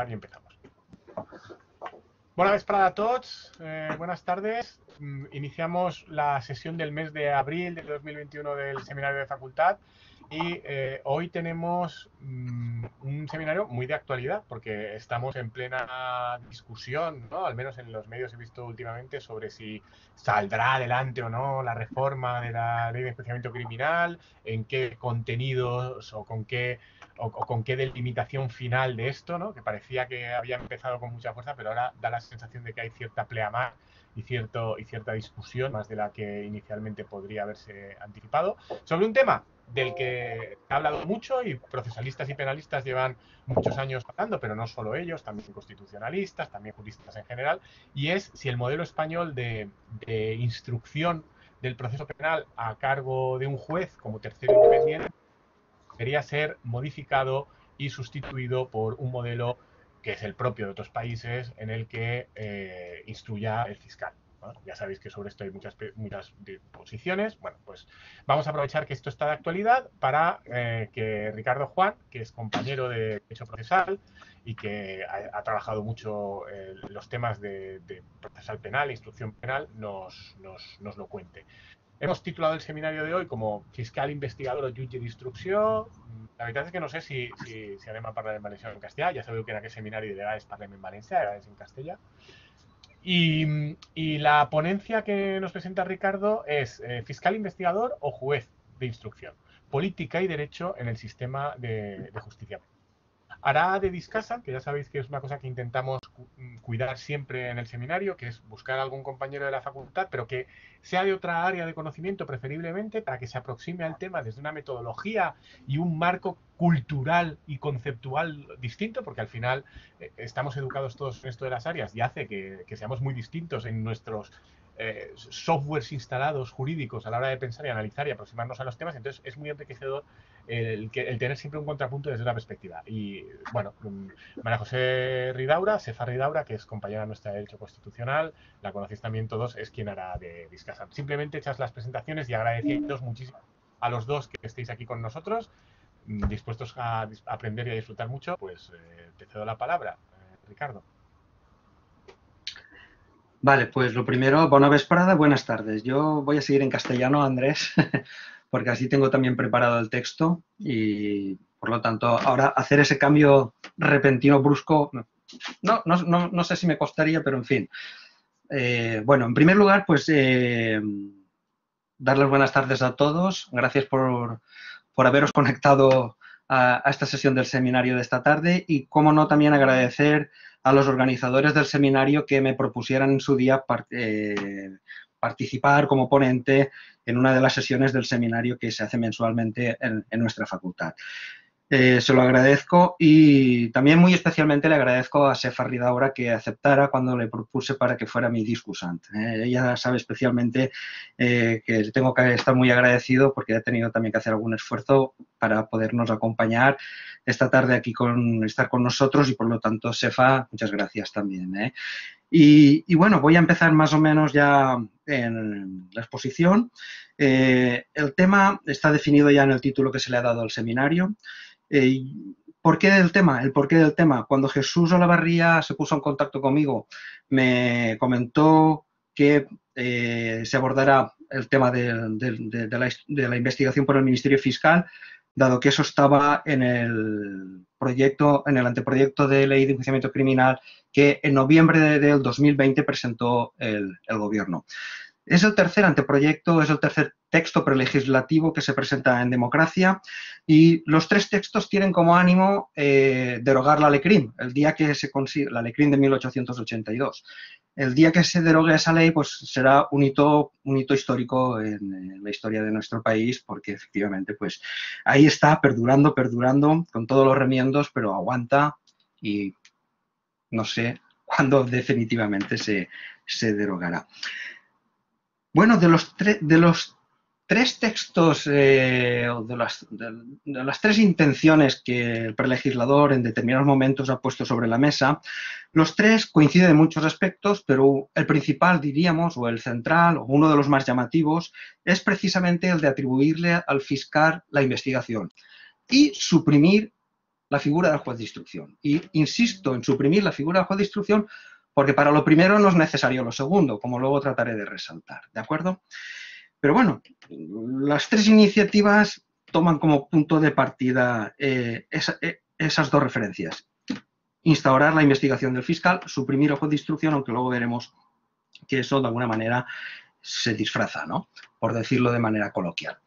Y empezamos. Bona vesprada a tots, buenas tardes. Iniciamos la sesión del mes de abril de 2021 del seminario de facultad y hoy tenemos un seminario muy de actualidad porque estamos en plena discusión, ¿no? Al menos en los medios he visto últimamente sobre si saldrá adelante o no la reforma de la ley de enjuiciamiento criminal, en qué contenidos o con qué delimitación final de esto, ¿no? Que parecía que había empezado con mucha fuerza, pero ahora da la sensación de que hay cierta pleamar y cierta discusión, más de la que inicialmente podría haberse anticipado, sobre un tema del que ha hablado mucho y procesalistas y penalistas llevan muchos años hablando, pero no solo ellos, también constitucionalistas, también juristas en general, y es si el modelo español de instrucción del proceso penal a cargo de un juez como tercero independiente debería ser modificado y sustituido por un modelo que es el propio de otros países en el que instruya el fiscal, ¿no? Ya sabéis que sobre esto hay muchas posiciones. Bueno, pues vamos a aprovechar que esto está de actualidad para que Ricardo Juan, que es compañero de Derecho Procesal y que ha trabajado mucho los temas de procesal penal, instrucción penal, nos lo cuente. Hemos titulado el seminario de hoy como Fiscal Investigador o Jutge d'Instrucció. La veritat és que no sé si anem a parlar en valencià o en castellà. Ja sabeu que en aquest seminari de vegades parlem en valencià, de vegades en castellà. Y la ponencia que nos presenta Ricardo es Fiscal Investigador o Juez de Instrucción. Política y Derecho en el Sistema de Justicia. Hará de discasa, que ya sabéis que es una cosa que intentamos cuidar siempre en el seminario, que es buscar a algún compañero de la facultad, pero que sea de otra área de conocimiento preferiblemente, para que se aproxime al tema desde una metodología y un marco cultural y conceptual distinto, porque al final estamos educados todos en esto de las áreas y hace que seamos muy distintos en nuestros softwares instalados jurídicos a la hora de pensar y analizar y aproximarnos a los temas. Entonces es muy enriquecedor el tener siempre un contrapunto desde una perspectiva. Y bueno, María José Ridaura, Sefa Ridaura, que es compañera nuestra de Derecho Constitucional, la conocéis también todos, es quien hará de discasa. Simplemente echas las presentaciones y agradeciéndoos muchísimo a los dos que estéis aquí con nosotros, dispuestos a aprender y a disfrutar mucho. Pues te cedo la palabra, Ricardo. Vale, pues lo primero, bona vesprada, buenas tardes. Yo voy a seguir en castellano, Andrés, porque así tengo también preparado el texto y, por lo tanto, ahora hacer ese cambio repentino, brusco, no sé si me costaría, pero en fin. Bueno, en primer lugar, pues darles buenas tardes a todos. Gracias por haberos conectado a esta sesión del seminario de esta tarde y, cómo no, también agradecer a los organizadores del seminario que me propusieran en su día participar como ponente en una de las sesiones del seminario que se hace mensualmente en nuestra facultad. Se lo agradezco y también muy especialmente le agradezco a Sefa Ridaura que aceptara cuando le propuse para que fuera mi discursante. Ella sabe especialmente que le tengo que estar muy agradecido porque ha tenido también que hacer algún esfuerzo para podernos acompañar esta tarde aquí estar con nosotros y, por lo tanto, Sefa, muchas gracias también. Y bueno, voy a empezar más o menos ya en la exposición. El tema está definido ya en el título que se le ha dado al seminario. ¿Por qué del tema? El porqué del tema. Cuando Jesús Olavarría se puso en contacto conmigo, me comentó que se abordará el tema de la investigación por el Ministerio Fiscal, dado que eso estaba en el anteproyecto de ley de enjuiciamiento criminal que en noviembre del 2020 presentó el Gobierno. Es el tercer anteproyecto, es el tercer texto prelegislativo que se presenta en democracia y los tres textos tienen como ánimo derogar la LECRIM, el día que se consiga, la LECRIM de 1882. El día que se derogue esa ley, pues será un hito histórico en la historia de nuestro país, porque efectivamente pues ahí está perdurando con todos los remiendos, pero aguanta y no sé cuándo definitivamente se derogará. Bueno, de los tres textos, de las tres intenciones que el prelegislador en determinados momentos ha puesto sobre la mesa, los tres coinciden en muchos aspectos, pero el principal, diríamos, o el central, o uno de los más llamativos, es precisamente el de atribuirle al fiscal la investigación y suprimir la figura del juez de instrucción. Y insisto en suprimir la figura del juez de instrucción porque para lo primero no es necesario lo segundo, como luego trataré de resaltar, ¿de acuerdo? Pero bueno, las tres iniciativas toman como punto de partida esas dos referencias. Instaurar la investigación del fiscal, suprimir el juez de instrucción, aunque luego veremos que eso de alguna manera se disfraza, ¿no? Por decirlo de manera coloquial.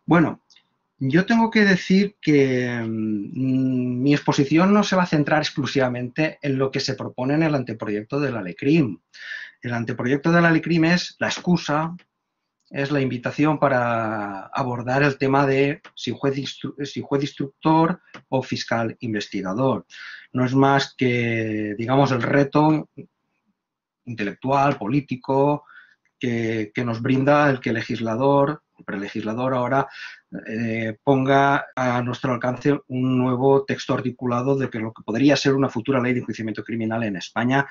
Bueno, yo tengo que decir que mi exposición no se va a centrar exclusivamente en lo que se propone en el anteproyecto de la Ley CRIM. El anteproyecto de la Ley CRIM es la excusa, es la invitación para abordar el tema de si juez instructor o fiscal investigador. No es más que, digamos, el reto intelectual, político, que nos brinda el que el legislador, el prelegislador ahora ponga a nuestro alcance un nuevo texto articulado de que lo que podría ser una futura ley de enjuiciamiento criminal en España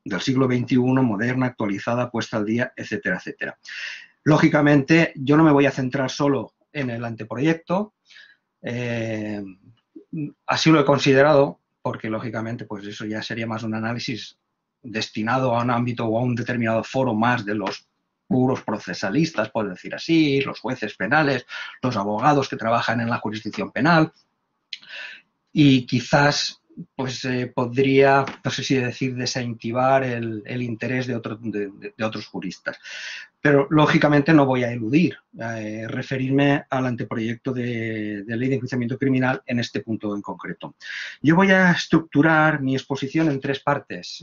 del siglo XXI, moderna, actualizada, puesta al día, etcétera, etcétera. Lógicamente, yo no me voy a centrar solo en el anteproyecto, así lo he considerado, porque lógicamente pues eso ya sería más un análisis destinado a un ámbito o a un determinado foro más de los puros procesalistas, por decir así, los jueces penales, los abogados que trabajan en la jurisdicción penal, y quizás pues podría, no sé si decir, desincentivar el interés de otros juristas. Pero, lógicamente, no voy a eludir referirme al anteproyecto de ley de enjuiciamiento criminal en este punto en concreto. Yo voy a estructurar mi exposición en tres partes,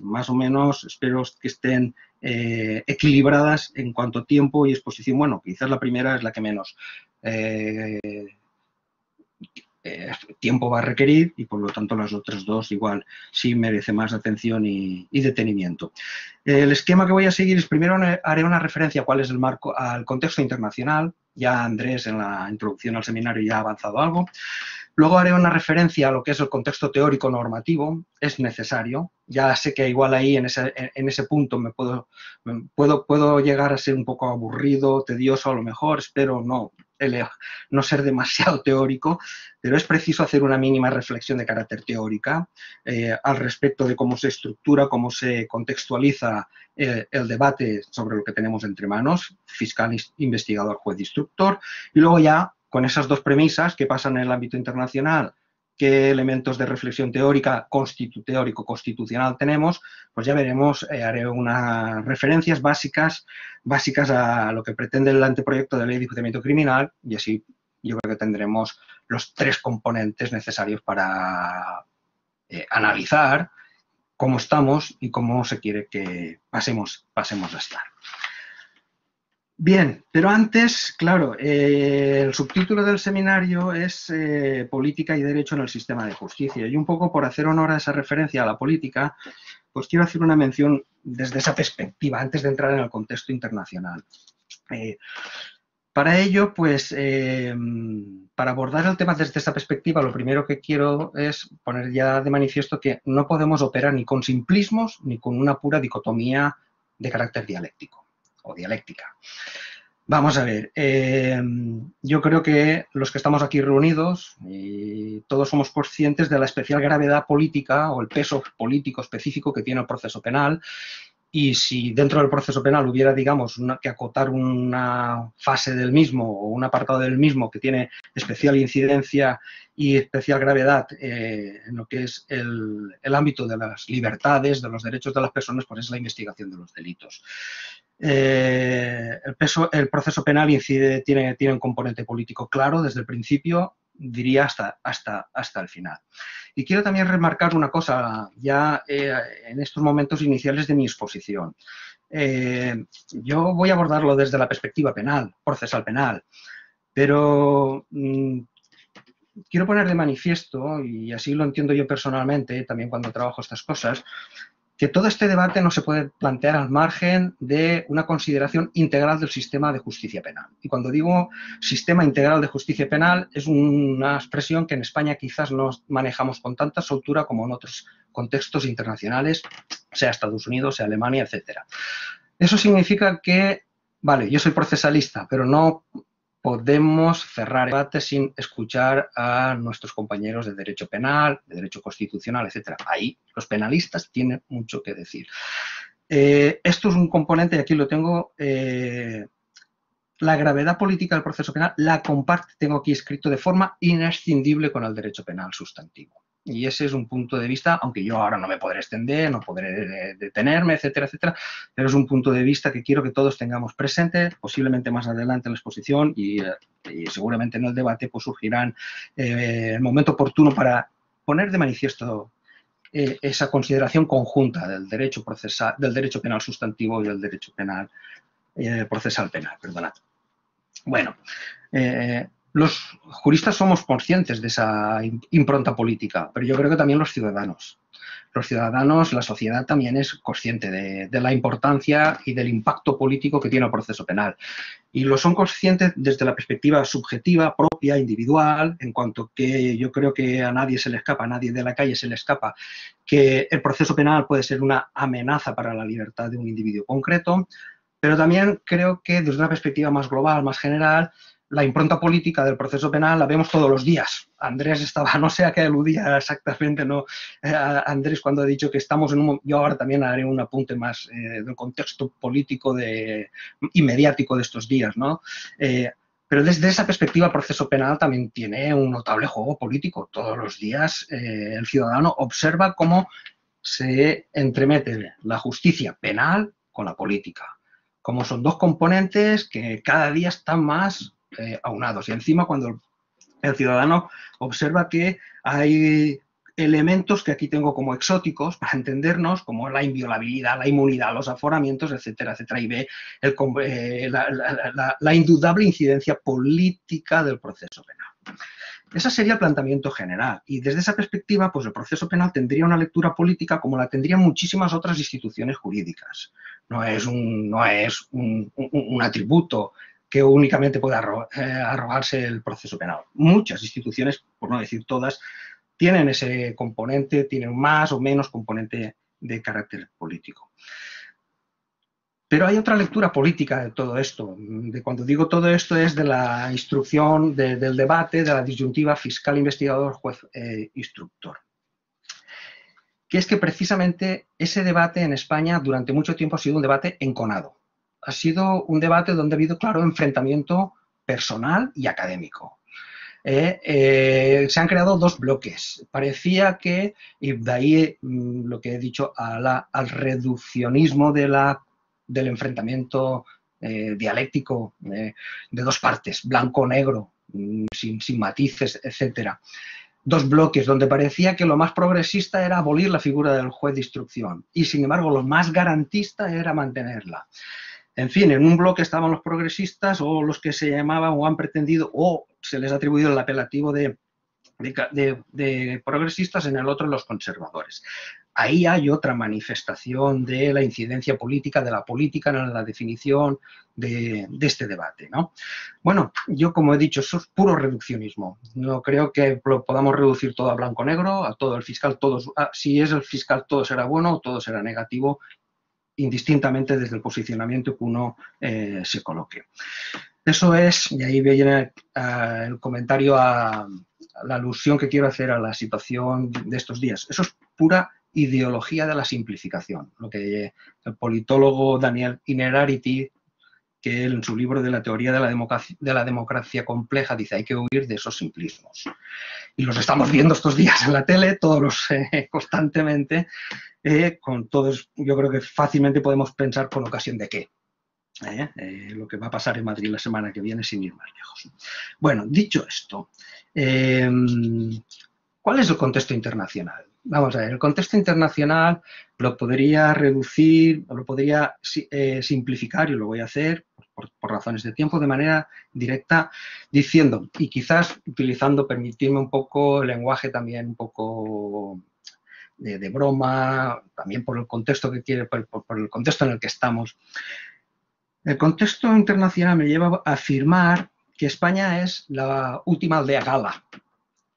más o menos, espero que estén equilibradas en cuanto a tiempo y exposición. Bueno, quizás la primera es la que menos tiempo va a requerir y por lo tanto las otras dos igual sí merece más atención y detenimiento. El esquema que voy a seguir es primero haré una referencia a cuál es el marco, al contexto internacional. Ya Andrés en la introducción al seminario ya ha avanzado algo. Luego haré una referencia a lo que es el contexto teórico normativo, es necesario. Ya sé que igual ahí en ese punto puedo llegar a ser un poco aburrido, tedioso a lo mejor, espero no ser demasiado teórico, pero es preciso hacer una mínima reflexión de carácter teórica al respecto de cómo se estructura, cómo se contextualiza el debate sobre lo que tenemos entre manos, fiscal, investigador, juez, instructor, y luego ya con esas dos premisas que pasan en el ámbito internacional, qué elementos de reflexión teórica, teórico-constitucional tenemos, pues ya veremos, haré unas referencias básicas a lo que pretende el anteproyecto de ley de enjuiciamiento criminal y así yo creo que tendremos los tres componentes necesarios para analizar cómo estamos y cómo se quiere que pasemos a estar. Bien, pero antes, claro, el subtítulo del seminario es Política y Derecho en el Sistema de Justicia. Y un poco por hacer honor a esa referencia a la política, pues quiero hacer una mención desde esa perspectiva, antes de entrar en el contexto internacional. Para ello, pues, para abordar el tema desde esa perspectiva, lo primero que quiero es poner ya de manifiesto que no podemos operar ni con simplismos ni con una pura dicotomía de carácter dialéctico o dialéctica. Vamos a ver, yo creo que los que estamos aquí reunidos y todos somos conscientes de la especial gravedad política o el peso político específico que tiene el proceso penal y si dentro del proceso penal hubiera, digamos, que acotar una fase del mismo o un apartado del mismo que tiene especial incidencia y especial gravedad en lo que es el ámbito de las libertades, de los derechos de las personas, pues es la investigación de los delitos. El proceso penal tiene un componente político claro desde el principio, diría hasta el final. Y quiero también remarcar una cosa ya en estos momentos iniciales de mi exposición. Yo voy a abordarlo desde la perspectiva penal, procesal penal, pero quiero poner de manifiesto, y así lo entiendo yo personalmente, también cuando trabajo estas cosas, que todo este debate no se puede plantear al margen de una consideración integral del sistema de justicia penal. Y cuando digo sistema integral de justicia penal es una expresión que en España quizás no manejamos con tanta soltura como en otros contextos internacionales, sea Estados Unidos, sea Alemania, etc. Eso significa que, vale, yo soy procesalista, pero no podemos cerrar el debate sin escuchar a nuestros compañeros de derecho penal, de derecho constitucional, etc. Ahí los penalistas tienen mucho que decir. Esto es un componente, y aquí lo tengo, la gravedad política del proceso penal la comparte, tengo aquí escrito, de forma inescindible con el derecho penal sustantivo. Y ese es un punto de vista, aunque yo ahora no me podré extender, no podré detenerme, etcétera, etcétera, pero es un punto de vista que quiero que todos tengamos presente, posiblemente más adelante en la exposición y seguramente en el debate pues surgirán el momento oportuno para poner de manifiesto esa consideración conjunta del derecho procesal, del derecho penal sustantivo y del derecho penal procesal penal, perdonad. Bueno, los juristas somos conscientes de esa impronta política, pero yo creo que también los ciudadanos. Los ciudadanos, la sociedad también es consciente de la importancia y del impacto político que tiene el proceso penal. Y lo son conscientes desde la perspectiva subjetiva, propia, individual, en cuanto que yo creo que a nadie se le escapa, a nadie de la calle se le escapa, que el proceso penal puede ser una amenaza para la libertad de un individuo concreto, pero también creo que desde una perspectiva más global, más general, la impronta política del proceso penal la vemos todos los días. Andrés estaba, no sé a qué aludía exactamente, ¿no? Andrés cuando ha dicho que estamos en un... Yo ahora también haré un apunte más del contexto político y mediático de estos días, ¿no? Pero desde esa perspectiva el proceso penal también tiene un notable juego político. Todos los días el ciudadano observa cómo se entremete la justicia penal con la política. Como son dos componentes que cada día están más aunados. Y encima cuando el ciudadano observa que hay elementos que aquí tengo como exóticos para entendernos, como la inviolabilidad, la inmunidad, los aforamientos, etcétera, etcétera, y ve la indudable incidencia política del proceso penal. Ese sería el planteamiento general. Y desde esa perspectiva, pues el proceso penal tendría una lectura política como la tendrían muchísimas otras instituciones jurídicas. No es un atributo que únicamente pueda arrogarse el proceso penal. Muchas instituciones, por no decir todas, tienen ese componente, tienen más o menos componente de carácter político. Pero hay otra lectura política de todo esto. Cuando digo todo esto es de la instrucción, del debate, de la disyuntiva fiscal-investigador, juez-instructor. Que es que precisamente ese debate en España durante mucho tiempo ha sido un debate enconado. Ha sido un debate donde ha habido claro enfrentamiento personal y académico. Se han creado dos bloques. Parecía que, y de ahí lo que he dicho, al reduccionismo del enfrentamiento dialéctico de dos partes, blanco-negro, sin matices, etcétera. Dos bloques donde parecía que lo más progresista era abolir la figura del juez de instrucción y, sin embargo, lo más garantista era mantenerla. En fin, en un bloque estaban los progresistas o los que se llamaban o han pretendido o se les ha atribuido el apelativo de progresistas, en el otro los conservadores. Ahí hay otra manifestación de la incidencia política, de la política en la definición de este debate, ¿no? Bueno, yo como he dicho, eso es puro reduccionismo. No creo que lo podamos reducir todo a blanco-negro, a todo el fiscal, si es el fiscal todo será bueno o todo será negativo, indistintamente desde el posicionamiento que uno se coloque. Eso es, y ahí viene el comentario a la alusión que quiero hacer a la situación de estos días. Eso es pura ideología de la simplificación, lo que el politólogo Daniel Innerarity, que él en su libro de la teoría de la democracia compleja dice hay que huir de esos simplismos. Y los estamos viendo estos días en la tele, todos constantemente, con todos, yo creo que fácilmente podemos pensar con ocasión de qué. Lo que va a pasar en Madrid la semana que viene sin ir más lejos. Bueno, dicho esto, ¿cuál es el contexto internacional? Vamos a ver, el contexto internacional lo podría reducir, lo podría simplificar, y lo voy a hacer por razones de tiempo, de manera directa, diciendo, y quizás utilizando, permitirme un poco el lenguaje también un poco de broma, también por el contexto que quiere, por el contexto en el que estamos. El contexto internacional me lleva a afirmar que España es la última aldea gala.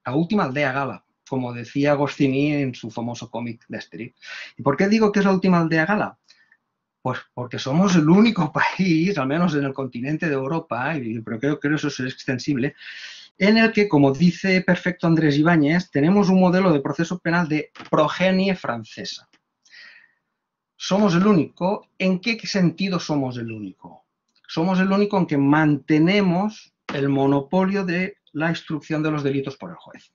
La última aldea gala, como decía Goscinny en su famoso cómic de Asterix. ¿Y por qué digo que es la última aldea gala? Pues porque somos el único país, al menos en el continente de Europa, pero creo que eso es extensible, en el que, como dice perfecto Andrés Ibáñez, tenemos un modelo de proceso penal de progenie francesa. Somos el único. ¿En qué sentido somos el único? Somos el único en que mantenemos el monopolio de la instrucción de los delitos por el juez.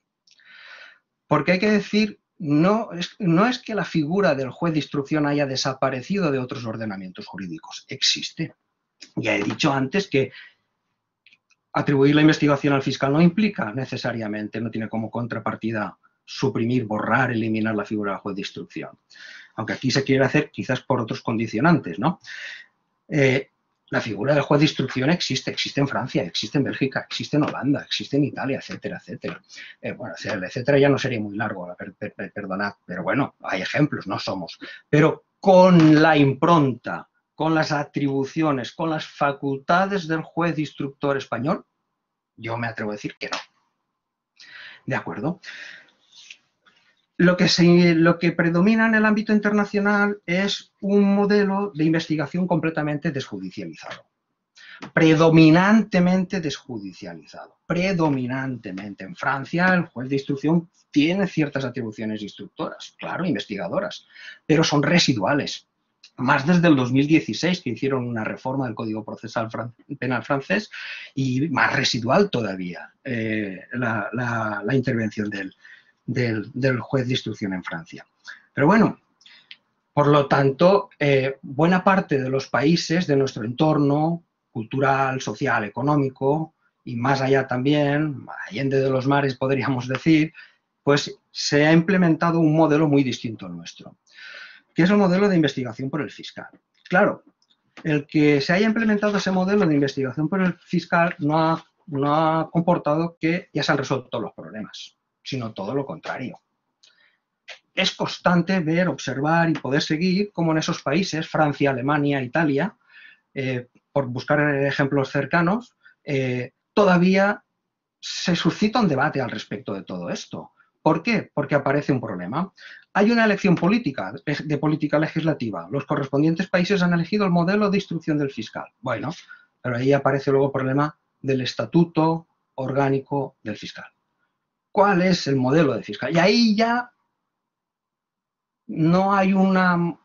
Porque hay que decir, no es que la figura del juez de instrucción haya desaparecido de otros ordenamientos jurídicos, existe. Ya he dicho antes que atribuir la investigación al fiscal no implica necesariamente, no tiene como contrapartida suprimir, borrar, eliminar la figura del juez de instrucción. Aunque aquí se quiere hacer quizás por otros condicionantes, ¿no? La figura del juez de instrucción existe en Francia, existe en Bélgica, existe en Holanda, existe en Italia, etcétera, etcétera. Bueno, etcétera ya no sería muy largo, perdonad, pero bueno, hay ejemplos, no somos. Pero con la impronta, con las atribuciones, con las facultades del juez instructor español, yo me atrevo a decir que no. ¿De acuerdo? Lo que predomina en el ámbito internacional es un modelo de investigación completamente desjudicializado. Predominantemente desjudicializado. Predominantemente. En Francia, el juez de instrucción tiene ciertas atribuciones instructoras, claro, investigadoras, pero son residuales. Más desde el 2016, que hicieron una reforma del Código Procesal Penal francés, y más residual todavía la intervención del juez de instrucción en Francia. Pero bueno, por lo tanto, buena parte de los países de nuestro entorno cultural, social, económico, y más allá también, allende de los mares podríamos decir, pues se ha implementado un modelo muy distinto al nuestro, que es el modelo de investigación por el fiscal. Claro, el que se haya implementado ese modelo de investigación por el fiscal no ha comportado que ya se han resuelto todos los problemas, sino todo lo contrario. Es constante ver, observar y poder seguir cómo en esos países, Francia, Alemania, Italia, por buscar ejemplos cercanos, todavía se suscita un debate al respecto de todo esto. ¿Por qué? Porque aparece un problema. Hay una elección política, de política legislativa. Los correspondientes países han elegido el modelo de instrucción del fiscal. Bueno, pero ahí aparece luego el problema del estatuto orgánico del fiscal. ¿Cuál es el modelo de fiscal? Y ahí ya no hay no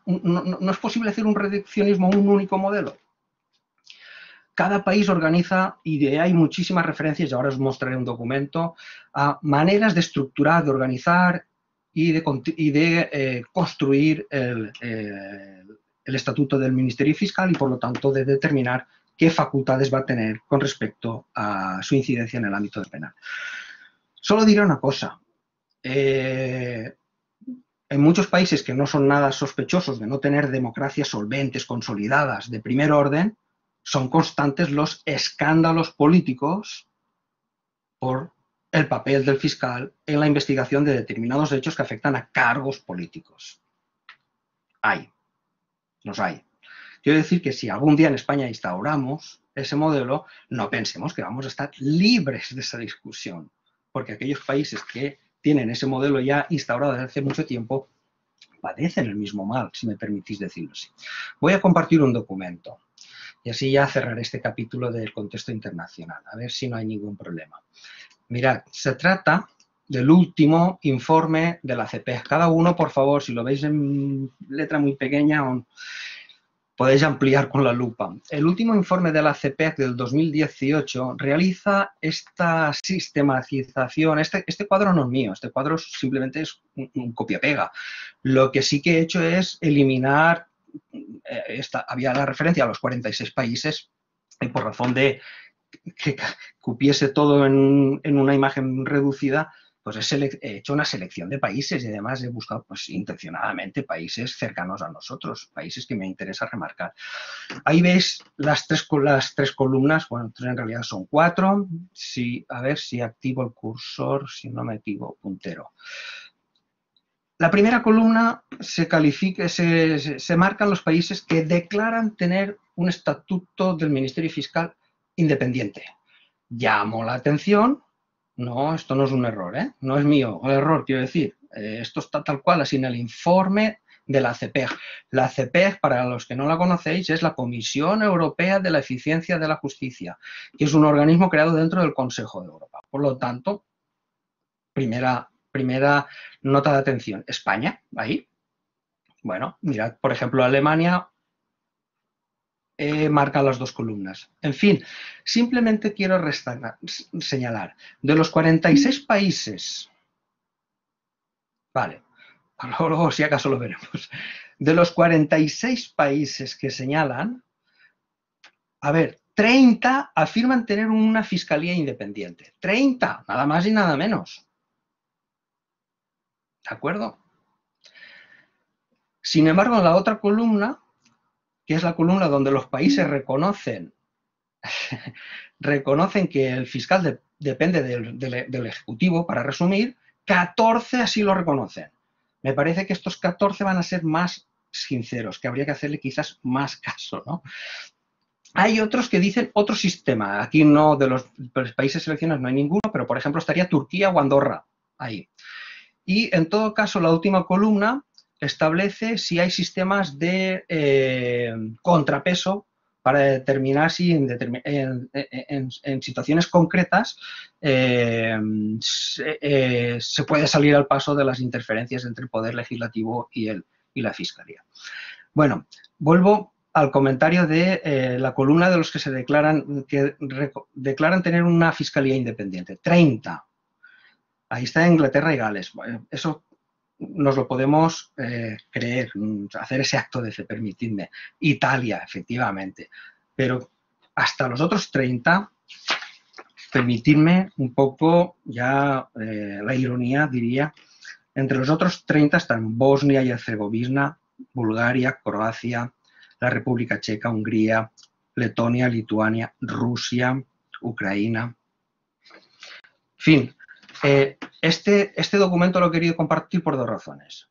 es posible hacer un reduccionismo a un único modelo. Cada país organiza, y hay muchísimas referencias, y ahora os mostraré un documento, a maneras de estructurar, de organizar y de construir el estatuto del Ministerio Fiscal y, por lo tanto, de determinar qué facultades va a tener con respecto a su incidencia en el ámbito penal. Solo diré una cosa. En muchos países que no son nada sospechosos de no tener democracias solventes, consolidadas, de primer orden, son constantes los escándalos políticos por el papel del fiscal en la investigación de determinados hechos que afectan a cargos políticos. Los hay. Quiero decir que si algún día en España instauramos ese modelo, no pensemos que vamos a estar libres de esa discusión, porque aquellos países que tienen ese modelo ya instaurado desde hace mucho tiempo padecen el mismo mal, si me permitís decirlo así. Voy a compartir un documento y así ya cerraré este capítulo del contexto internacional, a ver si no hay ningún problema. Mirad, se trata del último informe de la CPEG. Cada uno, por favor, si lo veis en letra muy pequeña, podéis ampliar con la lupa. El último informe de la CPEG del 2018 realiza esta sistematización. Este cuadro no es mío, este cuadro simplemente es un copia-pega. Lo que sí que he hecho es eliminar, había la referencia a los 46 países, y por razón de que cupiese todo en una imagen reducida, pues he hecho una selección de países y además he buscado pues, intencionadamente países cercanos a nosotros, países que me interesa remarcar. Ahí veis las tres columnas, bueno, en realidad son 4, a ver si activo el cursor, si no me activo puntero. La primera columna se marcan los países que declaran tener un estatuto del Ministerio Fiscal independiente. Llamo la atención. No, esto no es un error, no es mío el error, quiero decir. Esto está tal cual, así en el informe de la CEPEG. La CEPEG, para los que no la conocéis, es la Comisión Europea de la Eficiencia de la Justicia, que es un organismo creado dentro del Consejo de Europa. Por lo tanto, primera nota de atención. España, ahí. Bueno, mirad, por ejemplo, Alemania marca las dos columnas. En fin, simplemente quiero señalar, de los 46 países, vale, luego si acaso lo veremos, de los 46 países que señalan, a ver, 30 afirman tener una fiscalía independiente. 30, nada más y nada menos. ¿De acuerdo? Sin embargo, en la otra columna, que es la columna donde los países reconocen que el fiscal depende del Ejecutivo, para resumir, 14 así lo reconocen. Me parece que estos 14 van a ser más sinceros, que habría que hacerle quizás más caso, ¿no? Hay otros que dicen otro sistema. Aquí no, de los países seleccionados no hay ninguno, pero por ejemplo estaría Turquía o Andorra ahí. Y en todo caso, la última columna establece si hay sistemas de contrapeso para determinar si en situaciones concretas se puede salir al paso de las interferencias entre el Poder Legislativo y la Fiscalía. Bueno, vuelvo al comentario de la columna de los que declaran tener una fiscalía independiente. 30. Ahí está Inglaterra y Gales. Bueno, eso nos lo podemos creer, hacer ese acto de fe, permitidme. Italia, efectivamente. Pero hasta los otros 30, permitidme un poco ya la ironía, diría, entre los otros 30 están Bosnia y Herzegovina, Bulgaria, Croacia, la República Checa, Hungría, Letonia, Lituania, Rusia, Ucrania. En fin, este documento lo he querido compartir por dos razones.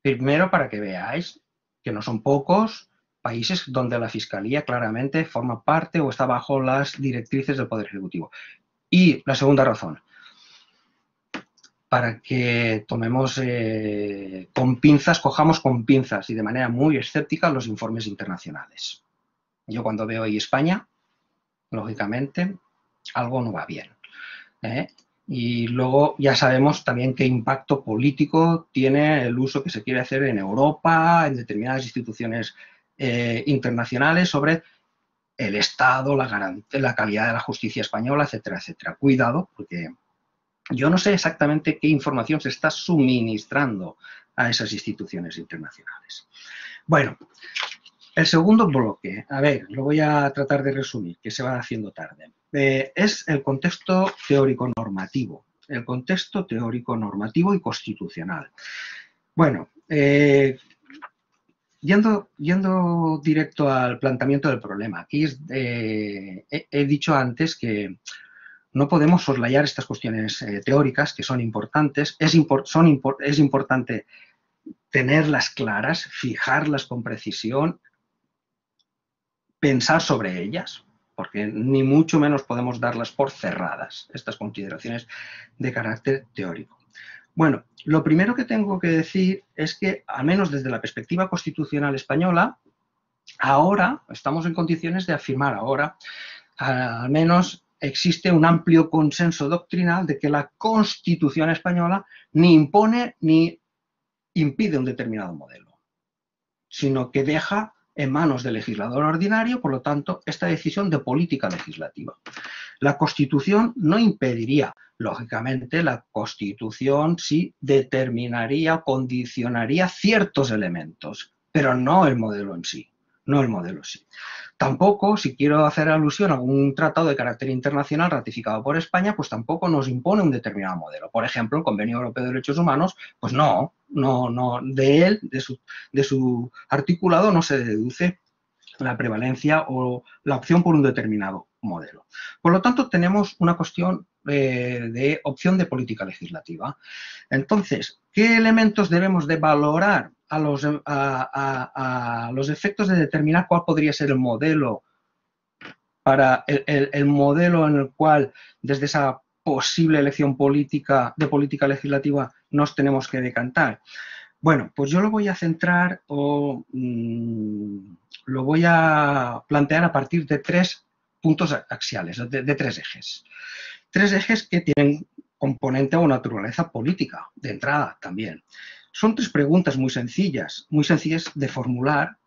Primero, para que veáis que no son pocos países donde la Fiscalía claramente forma parte o está bajo las directrices del Poder Ejecutivo. Y la segunda razón, para que tomemos con pinzas, cojamos con pinzas y de manera muy escéptica los informes internacionales. Yo cuando veo ahí España, lógicamente, algo no va bien. Y luego ya sabemos también qué impacto político tiene el uso que se quiere hacer en Europa, en determinadas instituciones internacionales sobre el Estado, la calidad de la justicia española, etcétera, etcétera. Cuidado, porque yo no sé exactamente qué información se está suministrando a esas instituciones internacionales. Bueno, el segundo bloque, a ver, lo voy a tratar de resumir, que se va haciendo tarde. Es el contexto teórico-normativo. El contexto teórico-normativo y constitucional. Bueno, yendo directo al planteamiento del problema. Aquí he dicho antes que no podemos soslayar estas cuestiones teóricas, que son importantes. Es importante tenerlas claras, fijarlas con precisión, pensar sobre ellas, porque ni mucho menos podemos darlas por cerradas, estas consideraciones de carácter teórico. Bueno, lo primero que tengo que decir es que, al menos desde la perspectiva constitucional española, ahora estamos en condiciones de afirmar al menos existe un amplio consenso doctrinal de que la Constitución española ni impone ni impide un determinado modelo, sino que deja en manos del legislador ordinario, por lo tanto, esta decisión de política legislativa. La Constitución no impediría, lógicamente, la Constitución sí determinaría, condicionaría ciertos elementos, pero no el modelo en sí. No el modelo en sí. Tampoco, si quiero hacer alusión a algún tratado de carácter internacional ratificado por España, pues tampoco nos impone un determinado modelo. Por ejemplo, el Convenio Europeo de Derechos Humanos, pues no, de su articulado no se deduce la prevalencia o la opción por un determinado modelo. Por lo tanto, tenemos una cuestión de opción de política legislativa. Entonces, ¿qué elementos debemos de valorar a los efectos de determinar cuál podría ser el modelo para el modelo en el cual, desde esa posible elección política de política legislativa, nos tenemos que decantar? Bueno, pues yo lo voy a centrar o lo voy a plantear a partir de 3 puntos axiales, de 3 ejes. 3 ejes que tienen componente o naturaleza política, de entrada también. Son 3 preguntas muy sencillas de formular,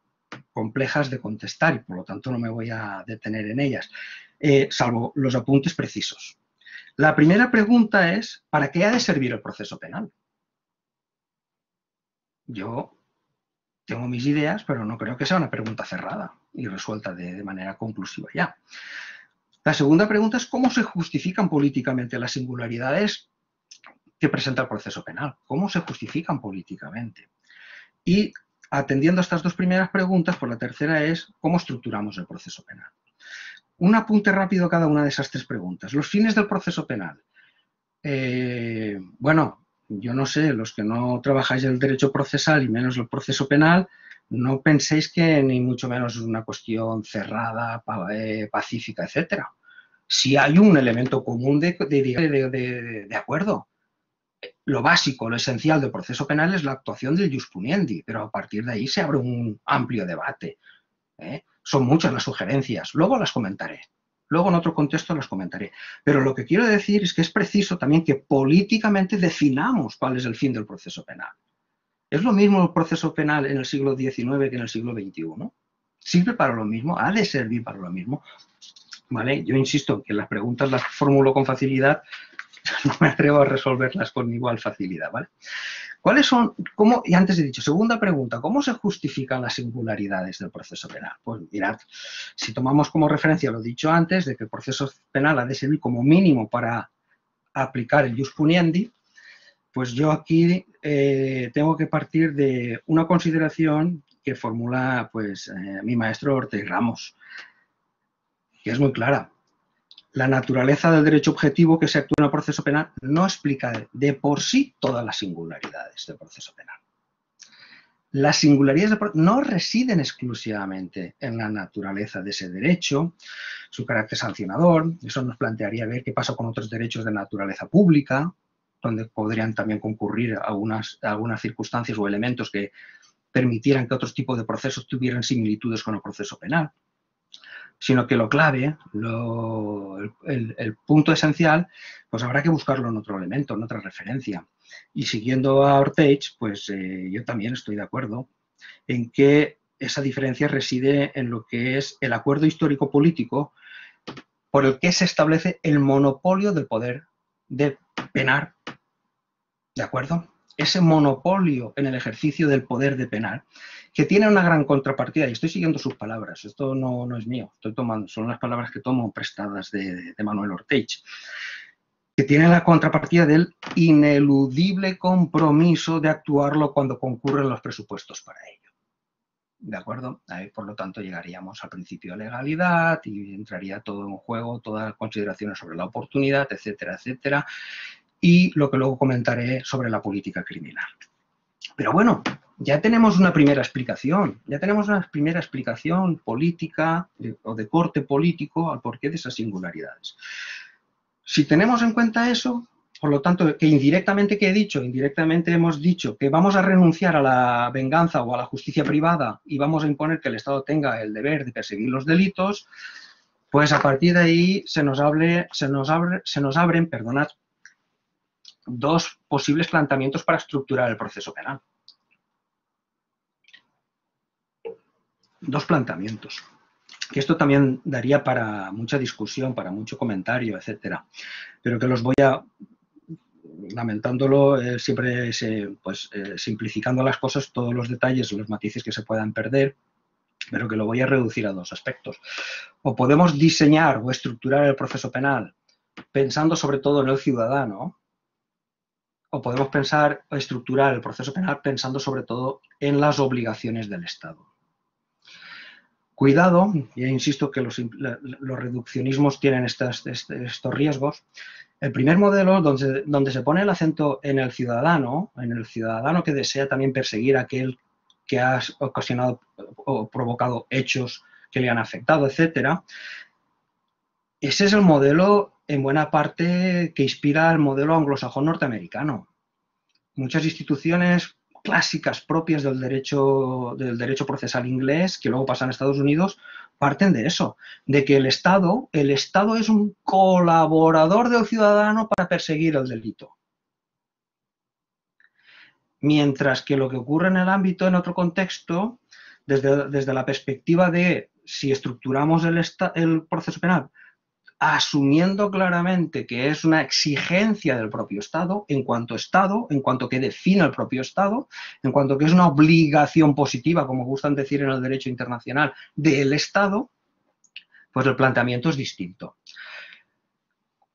complejas de contestar y por lo tanto no me voy a detener en ellas, salvo los apuntes precisos. La primera pregunta es, ¿para qué ha de servir el proceso penal? Yo tengo mis ideas, pero no creo que sea una pregunta cerrada y resuelta de manera conclusiva ya. La segunda pregunta es, ¿cómo se justifican políticamente las singularidades que presenta el proceso penal? ¿Cómo se justifican políticamente? Y atendiendo a estas 2 primeras preguntas, pues la tercera es, ¿cómo estructuramos el proceso penal? Un apunte rápido a cada una de esas 3 preguntas. Los fines del proceso penal. Bueno, yo no sé, los que no trabajáis el derecho procesal y menos el proceso penal, no penséis que ni mucho menos es una cuestión cerrada, pacífica, etcétera. Si hay un elemento común de acuerdo. Lo básico, lo esencial del proceso penal es la actuación del ius puniendi, pero a partir de ahí se abre un amplio debate. Son muchas las sugerencias, luego las comentaré. Luego en otro contexto las comentaré. Pero lo que quiero decir es que es preciso también que políticamente definamos cuál es el fin del proceso penal. ¿Es lo mismo el proceso penal en el siglo XIX que en el siglo XXI? ¿Sirve para lo mismo? ¿Ha de servir para lo mismo? ¿Vale? Yo insisto que las preguntas las formulo con facilidad, no me atrevo a resolverlas con igual facilidad, ¿vale? ¿Cuáles son, cómo, y antes he dicho, segunda pregunta, ¿cómo se justifican las singularidades del proceso penal? Pues mirad, si tomamos como referencia lo dicho antes, de que el proceso penal ha de servir como mínimo para aplicar el ius puniendi, pues yo aquí tengo que partir de una consideración que formula pues, mi maestro Ortega y Ramos, que es muy clara. La naturaleza del derecho objetivo que se actúa en el proceso penal no explica de por sí todas las singularidades del proceso penal. Las singularidades no residen exclusivamente en la naturaleza de ese derecho, su carácter sancionador. Eso nos plantearía ver qué pasa con otros derechos de naturaleza pública, donde podrían también concurrir algunas circunstancias o elementos que permitieran que otros tipos de procesos tuvieran similitudes con el proceso penal. Sino que lo clave, el punto esencial, pues habrá que buscarlo en otro elemento, en otra referencia. Y siguiendo a Ortega, pues yo también estoy de acuerdo en que esa diferencia reside en lo que es el acuerdo histórico-político por el que se establece el monopolio del poder de penar, ¿de acuerdo? Ese monopolio en el ejercicio del poder de penar, que tiene una gran contrapartida, y estoy siguiendo sus palabras, esto no es mío, son las palabras que tomo prestadas de Manuel Ortega, que tiene la contrapartida del ineludible compromiso de actuarlo cuando concurren los presupuestos para ello. ¿De acuerdo? Ahí, por lo tanto, llegaríamos al principio de legalidad y entraría todo en juego, todas las consideraciones sobre la oportunidad, etcétera, etcétera, y lo que luego comentaré sobre la política criminal. Pero bueno, ya tenemos una primera explicación, política o de corte político al porqué de esas singularidades. Si tenemos en cuenta eso, por lo tanto, que indirectamente, ¿qué he dicho? Indirectamente hemos dicho que vamos a renunciar a la venganza o a la justicia privada y vamos a imponer que el Estado tenga el deber de perseguir los delitos, pues a partir de ahí se nos abren, perdonad, 2 posibles planteamientos para estructurar el proceso penal. 2 planteamientos. Que esto también daría para mucha discusión, para mucho comentario, etcétera. Pero que los voy a, lamentándolo, siempre simplificando las cosas, todos los detalles, los matices que se puedan perder, pero que lo voy a reducir a 2 aspectos. O podemos diseñar o estructurar el proceso penal pensando sobre todo en el ciudadano, o podemos estructurar el proceso penal pensando sobre todo en las obligaciones del Estado. Cuidado, ya insisto que los reduccionismos tienen estos riesgos. El primer modelo, donde se pone el acento en el ciudadano que desea también perseguir a aquel que ha ocasionado o provocado hechos que le han afectado, etcétera. Ese es el modelo, en buena parte, que inspira el modelo anglosajón norteamericano. Muchas instituciones clásicas propias del derecho procesal inglés, que luego pasan a Estados Unidos, parten de eso, de que el Estado es un colaborador del ciudadano para perseguir el delito. Mientras que lo que ocurre en el ámbito, en otro contexto, desde la perspectiva de si estructuramos el proceso penal asumiendo claramente que es una exigencia del propio Estado, en cuanto que define el propio Estado, en cuanto que es una obligación positiva, como gustan decir en el derecho internacional, del Estado, pues el planteamiento es distinto.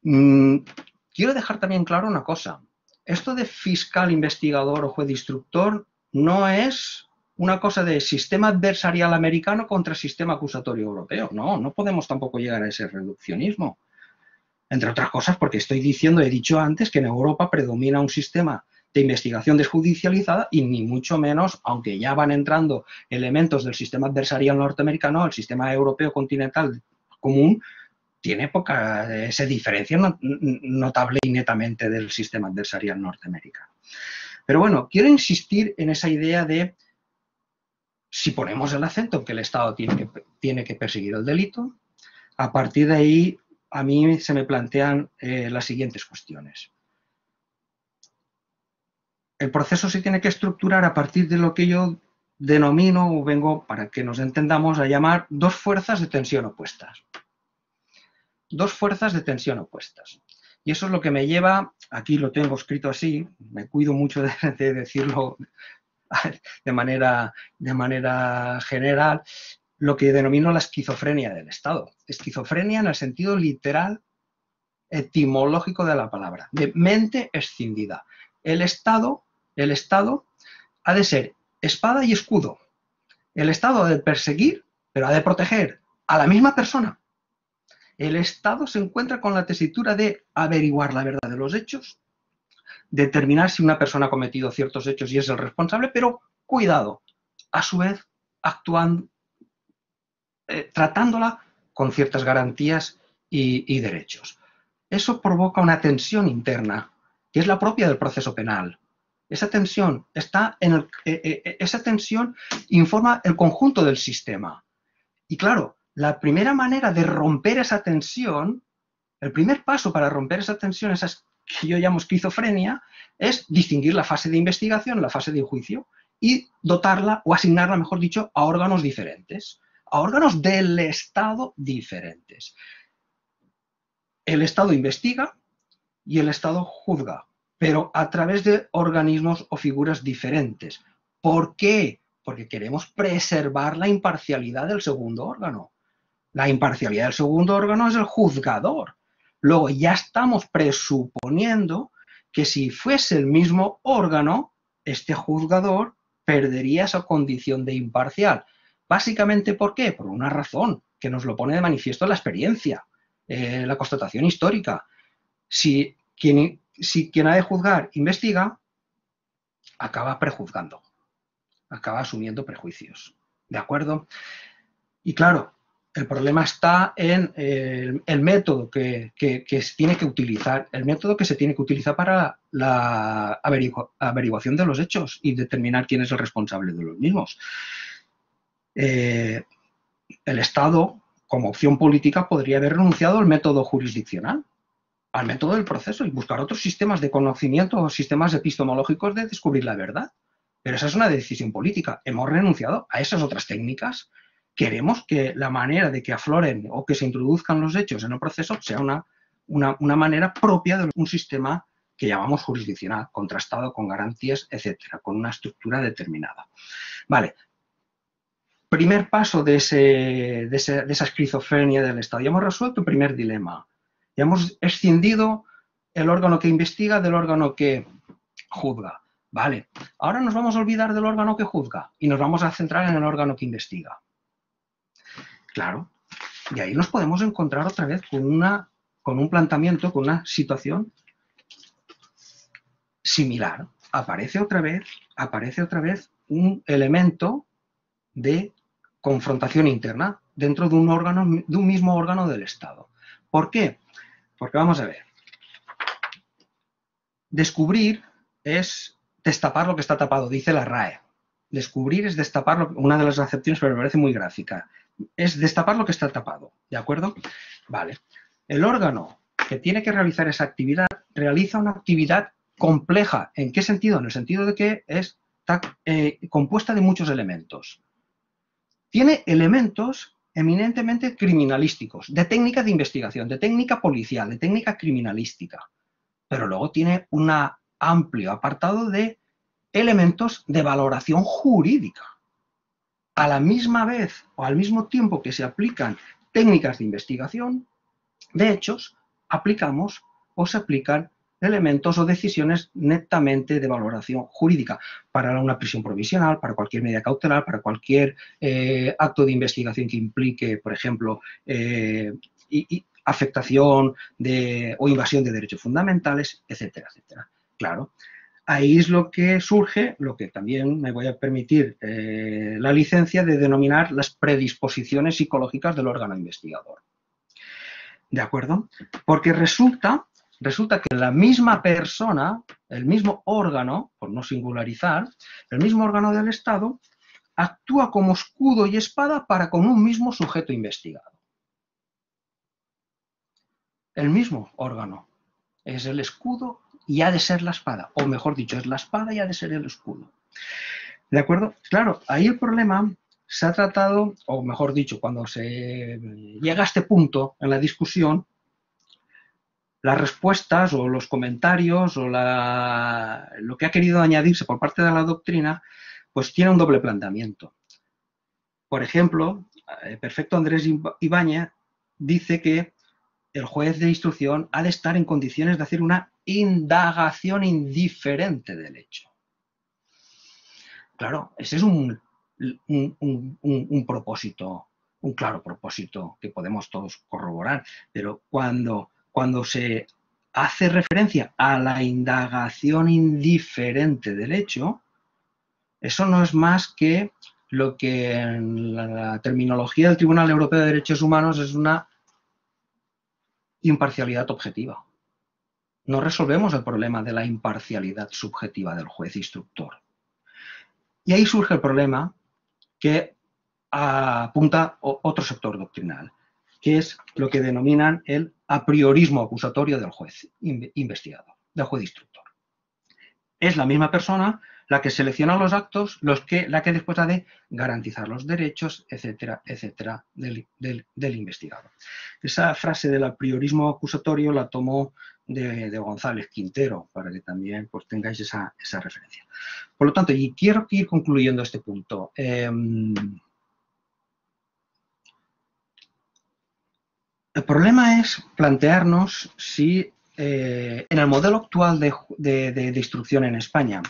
Quiero dejar también claro una cosa. Esto de fiscal, investigador o juez instructor no es una cosa de sistema adversarial americano contra sistema acusatorio europeo. No, no podemos tampoco llegar a ese reduccionismo. Entre otras cosas porque he dicho antes que en Europa predomina un sistema de investigación desjudicializada y ni mucho menos, aunque ya van entrando elementos del sistema adversarial norteamericano, el sistema europeo continental común se diferencia notable y netamente del sistema adversarial norteamericano. Pero bueno, quiero insistir en esa idea de si ponemos el acento en que el Estado tiene que perseguir el delito, a partir de ahí a mí se me plantean las siguientes cuestiones. El proceso se tiene que estructurar a partir de lo que yo denomino, o vengo, para que nos entendamos, a llamar dos fuerzas de tensión opuestas. Dos fuerzas de tensión opuestas. Y eso es lo que me lleva, aquí lo tengo escrito así, me cuido mucho de decirlo de manera general, lo que denomino la esquizofrenia del Estado. Esquizofrenia en el sentido literal, etimológico de la palabra, de mente escindida. El Estado ha de ser espada y escudo. El Estado ha de perseguir, pero ha de proteger a la misma persona. El Estado se encuentra con la tesitura de averiguar la verdad de los hechos, determinar si una persona ha cometido ciertos hechos y es el responsable, pero cuidado, a su vez actuando, tratándola con ciertas garantías y derechos. Eso provoca una tensión interna, que es la propia del proceso penal. Esa tensión informa el conjunto del sistema. Y claro, la primera manera de romper esa tensión, el primer paso para romper esa tensión, esa que yo llamo esquizofrenia, es distinguir la fase de investigación, la fase de juicio, y dotarla, o asignarla, mejor dicho, a órganos diferentes, a órganos del Estado diferentes. El Estado investiga y el Estado juzga, pero a través de organismos o figuras diferentes. ¿Por qué? Porque queremos preservar la imparcialidad del segundo órgano. La imparcialidad del segundo órgano es el juzgador. Luego ya estamos presuponiendo que si fuese el mismo órgano, este juzgador perdería esa condición de imparcial. Básicamente, ¿por qué? Por una razón que nos lo pone de manifiesto la experiencia, la constatación histórica. Si quien ha de juzgar investiga, acaba prejuzgando, acaba asumiendo prejuicios. ¿De acuerdo? Y claro, el problema está en el método que se tiene que utilizar, el método que se tiene que utilizar para la averiguación de los hechos y determinar quién es el responsable de los mismos. El Estado, como opción política, podría haber renunciado al método jurisdiccional, al método del proceso, y buscar otros sistemas de conocimiento o sistemas epistemológicos de descubrir la verdad. Pero esa es una decisión política. Hemos renunciado a esas otras técnicas. Queremos que la manera de que afloren o que se introduzcan los hechos en el proceso sea una manera propia de un sistema que llamamos jurisdiccional, contrastado con garantías, etcétera, con una estructura determinada. Vale. Primer paso de esa esquizofrenia del Estado. Ya hemos resuelto el primer dilema. Ya hemos escindido el órgano que investiga del órgano que juzga. Vale. Ahora nos vamos a olvidar del órgano que juzga y nos vamos a centrar en el órgano que investiga. Claro. Y ahí nos podemos encontrar otra vez con un planteamiento, con una situación similar. Aparece otra vez un elemento de confrontación interna dentro de un mismo órgano del Estado. ¿Por qué? Porque vamos a ver. Descubrir es destapar lo que está tapado, dice la RAE. Descubrir es destapar, una de las acepciones, pero me parece muy gráfica. Es destapar lo que está tapado, ¿de acuerdo? Vale. El órgano que tiene que realizar esa actividad realiza una actividad compleja. ¿En qué sentido? En el sentido de que está compuesta de muchos elementos. Tiene elementos eminentemente criminalísticos, de técnica de investigación, de técnica policial, de técnica criminalística. Pero luego tiene un amplio apartado de elementos de valoración jurídica. A la misma vez o al mismo tiempo que se aplican técnicas de investigación, de hechos, aplicamos o se aplican elementos o decisiones netamente de valoración jurídica para una prisión provisional, para cualquier medida cautelar, para cualquier acto de investigación que implique, por ejemplo, afectación o invasión de derechos fundamentales, etcétera, etcétera. Claro, ahí es lo que surge, lo que también me voy a permitir la licencia de denominar las predisposiciones psicológicas del órgano investigador. ¿De acuerdo? Porque resulta que la misma persona, el mismo órgano, por no singularizar, el mismo órgano del Estado actúa como escudo y espada para con un mismo sujeto investigado. El mismo órgano es el escudo y ha de ser la espada, o mejor dicho, es la espada y ha de ser el escudo. ¿De acuerdo? Claro, ahí el problema se ha tratado, o mejor dicho, cuando se llega a este punto en la discusión, las respuestas o los comentarios o lo que ha querido añadirse por parte de la doctrina, pues tiene un doble planteamiento. Por ejemplo, el perfecto Andrés Ibáñez dice que el juez de instrucción ha de estar en condiciones de hacer una indagación indiferente del hecho. Claro, ese es un propósito, un claro propósito que podemos todos corroborar, pero cuando se hace referencia a la indagación indiferente del hecho, eso no es más que lo que en la terminología del Tribunal Europeo de Derechos Humanos es una imparcialidad objetiva. No resolvemos el problema de la imparcialidad subjetiva del juez instructor. Y ahí surge el problema que apunta otro sector doctrinal, que es lo que denominan el apriorismo acusatorio del juez investigador, del juez instructor. Es la misma persona la que selecciona los actos, la que después ha de garantizar los derechos, etcétera, etcétera, del investigador. Esa frase del apriorismo acusatorio la tomó de González Quintero, para que también pues, tengáis esa referencia. Por lo tanto, y quiero ir concluyendo este punto. El problema es plantearnos si en el modelo actual de instrucción en España,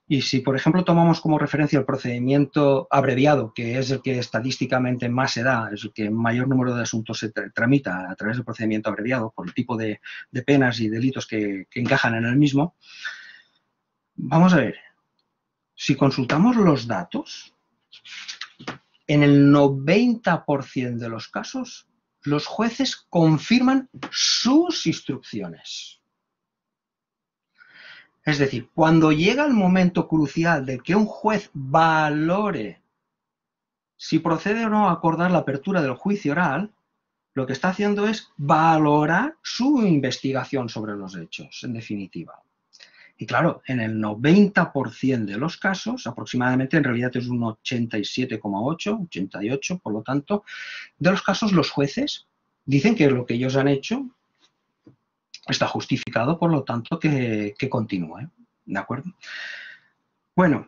y si, por ejemplo, tomamos como referencia el procedimiento abreviado, que es el que estadísticamente más se da, es el que mayor número de asuntos se tramita a través del procedimiento abreviado, por el tipo de penas y delitos que encajan en el mismo, vamos a ver, si consultamos los datos, en el 90% de los casos, los jueces confirman sus instrucciones. Es decir, cuando llega el momento crucial de que un juez valore si procede o no a acordar la apertura del juicio oral, lo que está haciendo es valorar su investigación sobre los hechos, en definitiva. Y claro, en el 90% de los casos, aproximadamente, en realidad es un 87,8, 88, por lo tanto, de los casos los jueces dicen que lo que ellos han hecho está justificado, por lo tanto, que continúe. ¿De acuerdo? Bueno,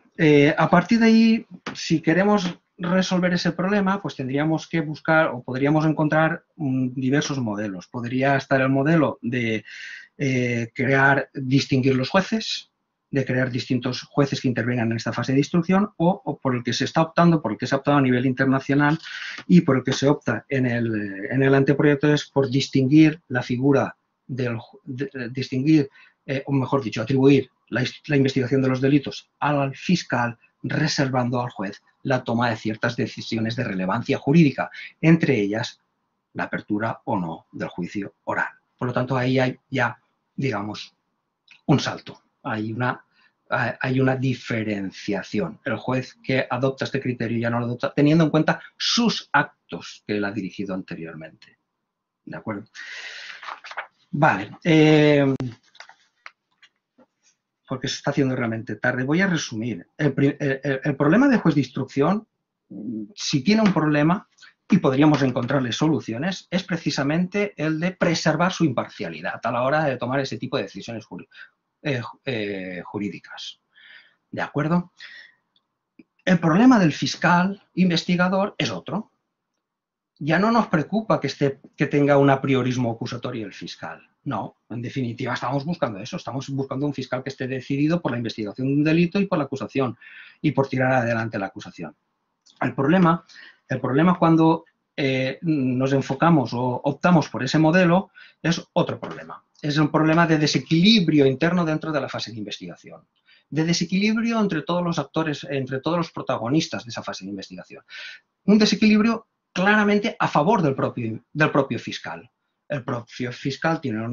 a partir de ahí, si queremos resolver ese problema, pues tendríamos que buscar o podríamos encontrar diversos modelos. Podría estar el modelo de distinguir los jueces, de crear distintos jueces que intervengan en esta fase de instrucción, o por el que se está optando, por el que se ha optado a nivel internacional y por el que se opta en el anteproyecto es por distinguir la figura o mejor dicho, atribuir la investigación de los delitos al fiscal, reservando al juez la toma de ciertas decisiones de relevancia jurídica, entre ellas la apertura o no del juicio oral. Por lo tanto, ahí hay ya, digamos, un salto. Hay una hay una diferenciación. El juez que adopta este criterio ya no lo adopta teniendo en cuenta sus actos que él ha dirigido anteriormente. ¿De acuerdo? Vale. Porque se está haciendo realmente tarde. Voy a resumir. El problema de juez de instrucción, si tiene un problema, y podríamos encontrarle soluciones, es precisamente el de preservar su imparcialidad a la hora de tomar ese tipo de decisiones jurídicas. ¿De acuerdo? El problema del fiscal investigador es otro. Ya no nos preocupa que tenga un apriorismo acusatorio el fiscal. No, en definitiva estamos buscando eso. Estamos buscando un fiscal que esté decidido por la investigación de un delito y por la acusación y por tirar adelante la acusación. El problema cuando nos enfocamos o optamos por ese modelo es otro problema. Es un problema de desequilibrio interno dentro de la fase de investigación. De desequilibrio entre todos los actores, entre todos los protagonistas de esa fase de investigación. Un desequilibrio claramente a favor del propio fiscal. El propio fiscal tiene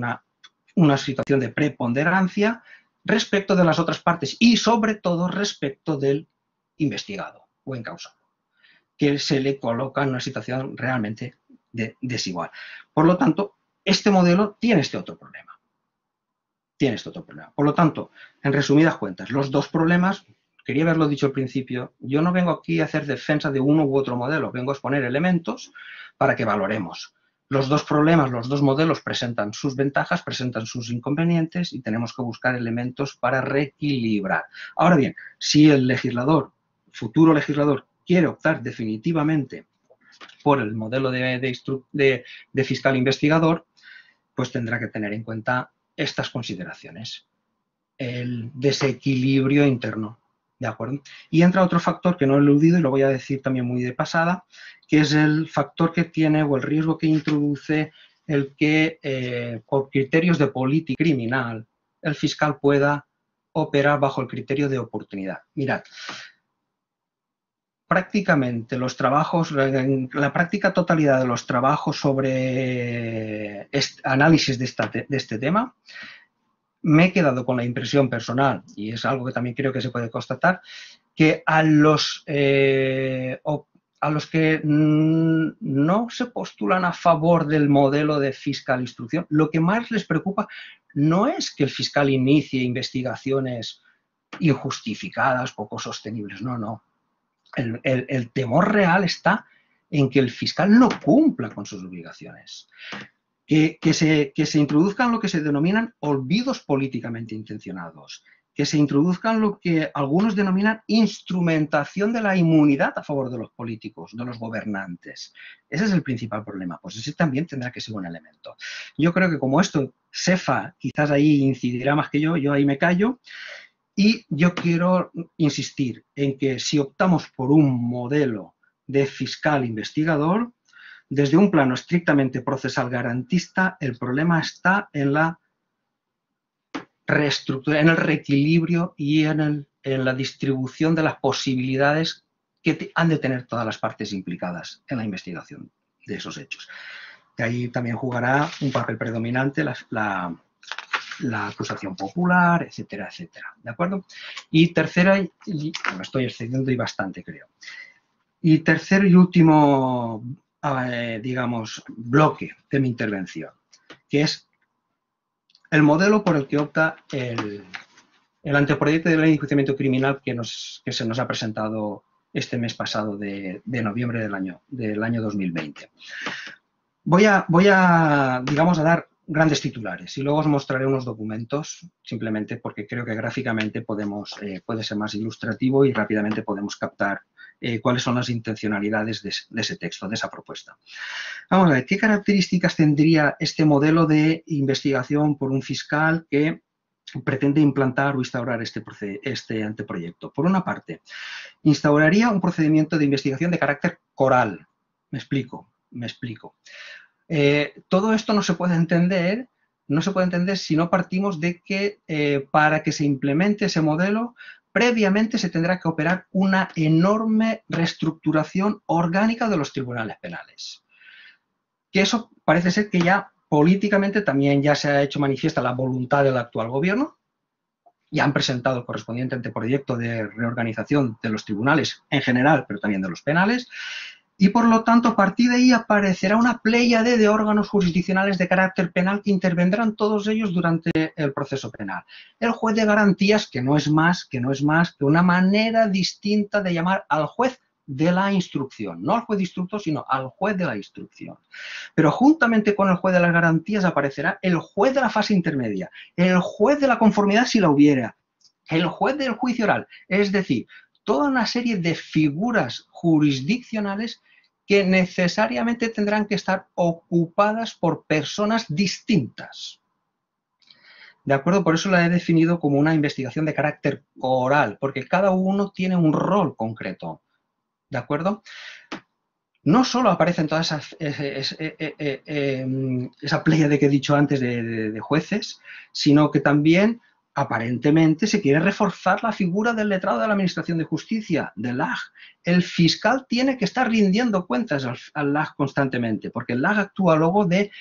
una situación de preponderancia respecto de las otras partes y sobre todo respecto del investigado o encausado, que se le coloca en una situación realmente desigual. Por lo tanto, este modelo tiene este otro problema. Por lo tanto, en resumidas cuentas, los dos problemas, quería haberlo dicho al principio, yo no vengo aquí a hacer defensa de uno u otro modelo, vengo a exponer elementos para que valoremos. Los dos problemas, los dos modelos presentan sus ventajas, presentan sus inconvenientes y tenemos que buscar elementos para reequilibrar. Ahora bien, si el legislador, futuro legislador, quiere optar definitivamente por el modelo de fiscal investigador, pues tendrá que tener en cuenta estas consideraciones. El desequilibrio interno, ¿de acuerdo? Y entra otro factor que no he eludido y lo voy a decir también muy de pasada, que es el factor que tiene o el riesgo que introduce el que por criterios de política criminal el fiscal pueda operar bajo el criterio de oportunidad. Mirad, prácticamente los trabajos, la práctica totalidad de los trabajos sobre análisis de este tema, me he quedado con la impresión personal, y es algo que también creo que se puede constatar, que a los que no se postulan a favor del modelo de fiscal instrucción, lo que más les preocupa no es que el fiscal inicie investigaciones injustificadas, poco sostenibles, no. El temor real está en que el fiscal no cumpla con sus obligaciones. Que se introduzcan lo que se denominan olvidos políticamente intencionados, que se introduzcan lo que algunos denominan instrumentación de la inmunidad a favor de los políticos, de los gobernantes. Ese es el principal problema, pues ese también tendrá que ser un elemento. Yo creo que como esto, Sefa quizás ahí incidirá más que yo ahí me callo, y yo quiero insistir en que si optamos por un modelo de fiscal investigador, desde un plano estrictamente procesal garantista, el problema está en la reestructura, en el reequilibrio y en la distribución de las posibilidades que han de tener todas las partes implicadas en la investigación de esos hechos. De ahí también jugará un papel predominante la acusación popular, etcétera, etcétera. ¿De acuerdo? Y tercera, y me estoy excediendo y bastante, creo. Y tercer y último digamos, bloque de mi intervención, que es el modelo por el que opta el anteproyecto de ley de enjuiciamiento criminal que se nos ha presentado este mes pasado de noviembre del año 2020. Voy a, digamos, a dar grandes titulares y luego os mostraré unos documentos, simplemente porque creo que gráficamente puede ser más ilustrativo y rápidamente podemos captar cuáles son las intencionalidades de ese texto, de esa propuesta. Vamos a ver, ¿qué características tendría este modelo de investigación por un fiscal que pretende implantar o instaurar este anteproyecto? Por una parte, instauraría un procedimiento de investigación de carácter coral. Me explico. Todo esto no se puede entender si no partimos de que para que se implemente ese modelo, previamente se tendrá que operar una enorme reestructuración orgánica de los tribunales penales. Que eso parece ser que ya políticamente también ya se ha hecho manifiesta la voluntad del actual gobierno ya han presentado el correspondiente anteproyecto de reorganización de los tribunales en general, pero también de los penales, y por lo tanto a partir de ahí aparecerá una pléyade de órganos jurisdiccionales de carácter penal que intervendrán todos ellos durante el proceso penal. El juez de garantías, que no es más que una manera distinta de llamar al juez de la instrucción, no al juez de instructor, sino al juez de la instrucción. Pero juntamente con el juez de las garantías aparecerá el juez de la fase intermedia, el juez de la conformidad si la hubiera, el juez del juicio oral, es decir, toda una serie de figuras jurisdiccionales que necesariamente tendrán que estar ocupadas por personas distintas. ¿De acuerdo? Por eso la he definido como una investigación de carácter oral, porque cada uno tiene un rol concreto. ¿De acuerdo? No solo aparecen toda esa pléyade que he dicho antes de jueces, sino que también aparentemente se quiere reforzar la figura del letrado de la Administración de Justicia, del LAJ. El fiscal tiene que estar rindiendo cuentas al LAJ constantemente, porque el LAJ actúa luego de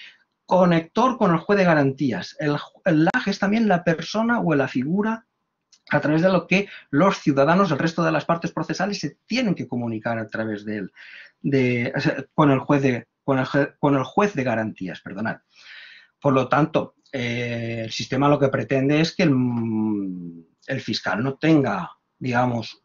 conector con el juez de garantías. El LAJ es también la persona o la figura a través de lo que los ciudadanos, el resto de las partes procesales, se tienen que comunicar a través de él, con el juez de garantías, perdonad. Por lo tanto, el sistema lo que pretende es que el fiscal no tenga, digamos,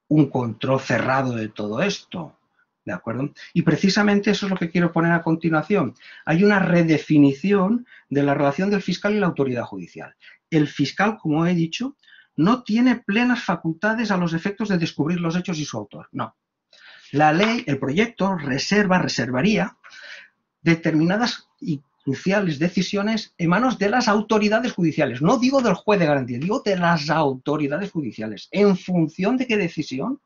un control cerrado de todo esto, ¿de acuerdo? Y precisamente eso es lo que quiero poner a continuación. Hay una redefinición de la relación del fiscal y la autoridad judicial. El fiscal, como he dicho, no tiene plenas facultades a los efectos de descubrir los hechos y su autor, no. La ley, el proyecto, reservaría determinadas y cruciales decisiones en manos de las autoridades judiciales. No digo del juez de garantía, digo de las autoridades judiciales. En función de qué decisión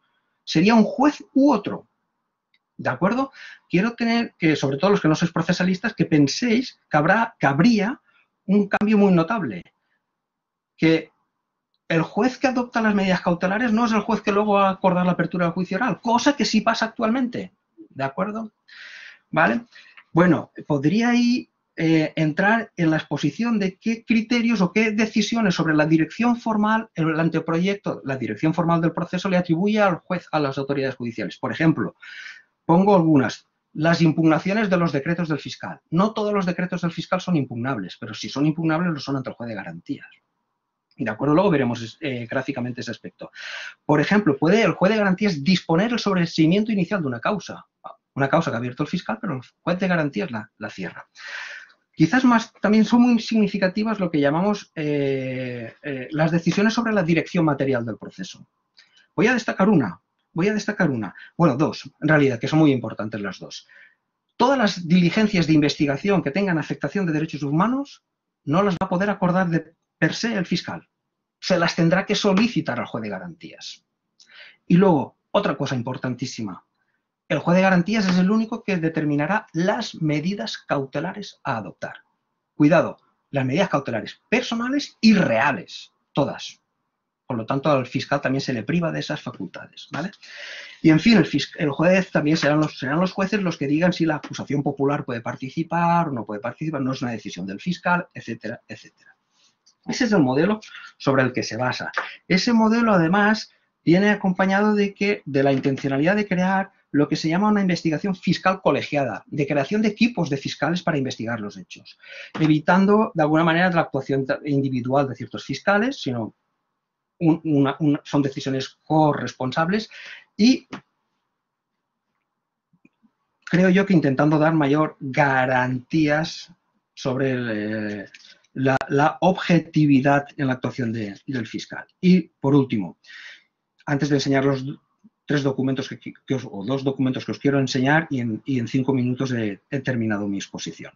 sería un juez u otro. ¿De acuerdo? Quiero tener que, sobre todo los que no sois procesalistas, que penséis que habría un cambio muy notable. Que el juez que adopta las medidas cautelares no es el juez que luego va a acordar la apertura del juicio oral, cosa que sí pasa actualmente. ¿De acuerdo? ¿Vale? Bueno, podría ahí entrar en la exposición de qué criterios o qué decisiones sobre la dirección formal, el anteproyecto, la dirección formal del proceso le atribuye al juez, a las autoridades judiciales. Por ejemplo, pongo algunas. Las impugnaciones de los decretos del fiscal. No todos los decretos del fiscal son impugnables, pero si son impugnables lo son ante el juez de garantías. ¿De acuerdo? Luego veremos gráficamente ese aspecto. Por ejemplo, puede el juez de garantías disponer el sobreseimiento inicial de una causa que ha abierto el fiscal, pero el juez de garantías la cierra. Quizás también son muy significativas lo que llamamos las decisiones sobre la dirección material del proceso. Voy a destacar una. Bueno, dos, en realidad, que son muy importantes las dos. Todas las diligencias de investigación que tengan afectación de derechos humanos no las va a poder acordar de per se el fiscal. Se las tendrá que solicitar al juez de garantías. Y luego, otra cosa importantísima. El juez de garantías es el único que determinará las medidas cautelares a adoptar. Cuidado, las medidas cautelares personales y reales, todas. Por lo tanto, al fiscal también se le priva de esas facultades, ¿vale? Y, en fin, el juez también serán los jueces los que digan si la acusación popular puede participar o no puede participar, no es una decisión del fiscal, etcétera, etcétera. Ese es el modelo sobre el que se basa. Ese modelo, además, viene acompañado de la intencionalidad de crear lo que se llama una investigación fiscal colegiada, de creación de equipos de fiscales para investigar los hechos, evitando, de alguna manera, la actuación individual de ciertos fiscales, sino son decisiones corresponsables y creo yo que intentando dar mayor garantías sobre la objetividad en la actuación del fiscal. Y, por último, antes de enseñar los dos documentos que os quiero enseñar y en 5 minutos he terminado mi exposición.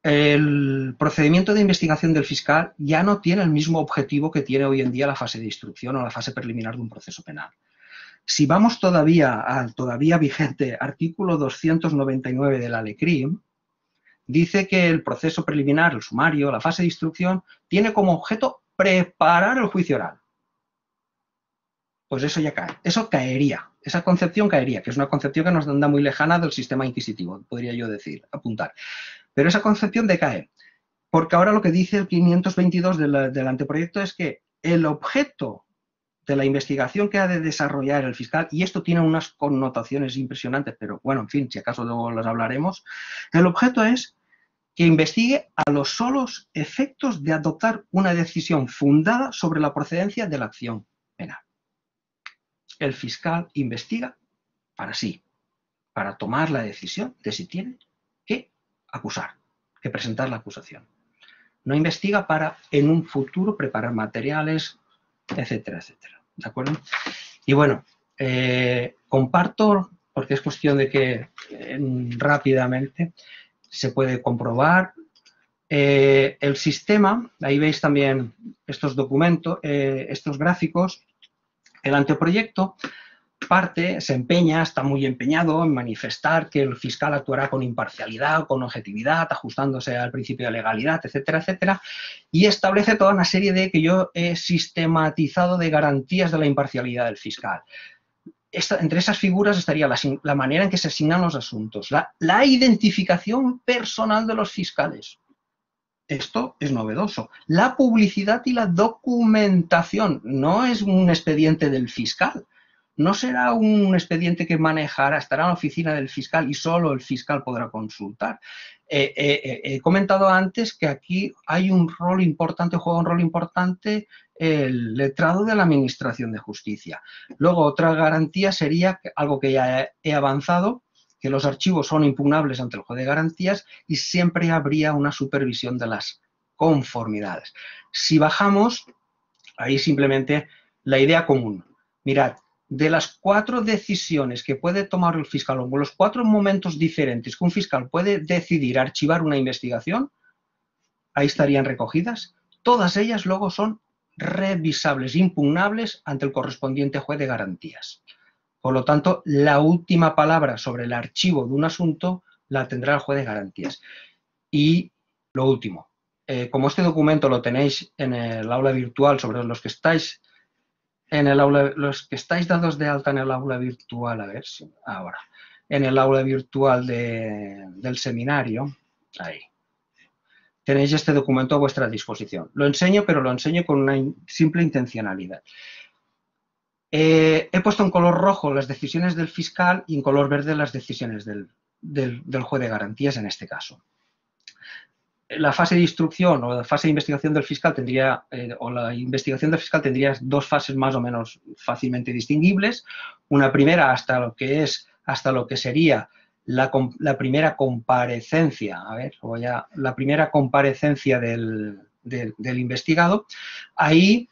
El procedimiento de investigación del fiscal ya no tiene el mismo objetivo que tiene hoy en día la fase de instrucción o la fase preliminar de un proceso penal. Si vamos todavía al todavía vigente artículo 299 de la LECRIM, dice que el proceso preliminar, el sumario, la fase de instrucción, tiene como objeto preparar el juicio oral. Pues eso ya cae, eso caería, esa concepción caería, que es una concepción que nos anda muy lejana del sistema inquisitivo, podría yo decir, apuntar. Pero esa concepción decae. Porque ahora lo que dice el 522 del anteproyecto es que el objeto de la investigación que ha de desarrollar el fiscal, y esto tiene unas connotaciones impresionantes, pero bueno, en fin, si acaso luego las hablaremos, el objeto es que investigue a los solos efectos de adoptar una decisión fundada sobre la procedencia de la acción penal. El fiscal investiga para sí, para tomar la decisión de si tiene que acusar, que presentar la acusación. No investiga para, en un futuro, preparar materiales, etcétera, etcétera. ¿De acuerdo? Y bueno, comparto, porque es cuestión de que rápidamente se puede comprobar. El sistema, ahí veis también estos documentos, estos gráficos. El anteproyecto se empeña, está muy empeñado en manifestar que el fiscal actuará con imparcialidad, con objetividad, ajustándose al principio de legalidad, etcétera, etcétera, y establece toda una serie de, que yo he sistematizado, de garantías de la imparcialidad del fiscal. Entre esas figuras estaría la manera en que se asignan los asuntos, la identificación personal de los fiscales. Esto es novedoso. La publicidad y la documentación no es un expediente del fiscal. No será un expediente que manejará, estará en la oficina del fiscal y solo el fiscal podrá consultar. He comentado antes que aquí hay un rol importante, juega un rol importante el letrado de la Administración de Justicia. Luego, otra garantía sería algo que ya he avanzado, que los archivos son impugnables ante el juez de garantías y siempre habría una supervisión de las conformidades. Si bajamos, ahí simplemente la idea común. Mirad, de las 4 decisiones que puede tomar el fiscal, o los 4 momentos diferentes que un fiscal puede decidir archivar una investigación, ahí estarían recogidas. Todas ellas luego son revisables, impugnables ante el correspondiente juez de garantías. Por lo tanto, la última palabra sobre el archivo de un asunto la tendrá el juez de garantías. Y lo último, como este documento lo tenéis en el aula virtual, sobre los que estáis en el aula, los que estáis dados de alta en el aula virtual, a ver si ahora, en el aula virtual del seminario, ahí, tenéis este documento a vuestra disposición. Lo enseño, pero lo enseño con una simple intencionalidad. He puesto en color rojo las decisiones del fiscal y en color verde las decisiones del juez de garantías en este caso. La fase de instrucción o la fase de investigación del fiscal tendría, o la investigación del fiscal tendría 2 fases más o menos fácilmente distinguibles. Una primera hasta lo que sería la primera comparecencia, la primera comparecencia del investigado. Ahí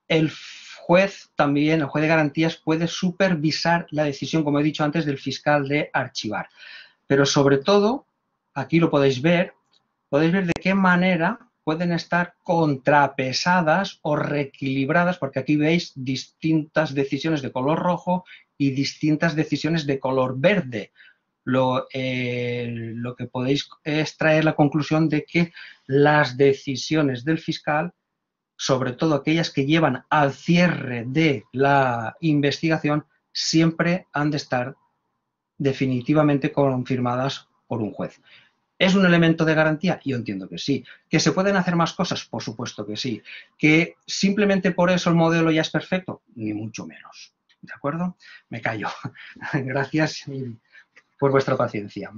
el juez también, el juez de garantías, puede supervisar la decisión, como he dicho antes, del fiscal de archivar. Pero sobre todo, aquí lo podéis ver de qué manera pueden estar contrapesadas o reequilibradas, porque aquí veis distintas decisiones de color rojo y distintas decisiones de color verde. Lo que podéis es traer la conclusión de que las decisiones del fiscal, sobre todo aquellas que llevan al cierre de la investigación, siempre han de estar definitivamente confirmadas por un juez. ¿Es un elemento de garantía? Yo entiendo que sí. ¿Que se pueden hacer más cosas? Por supuesto que sí. ¿Que simplemente por eso el modelo ya es perfecto? Ni mucho menos. ¿De acuerdo? Me callo. Gracias por vuestra paciencia.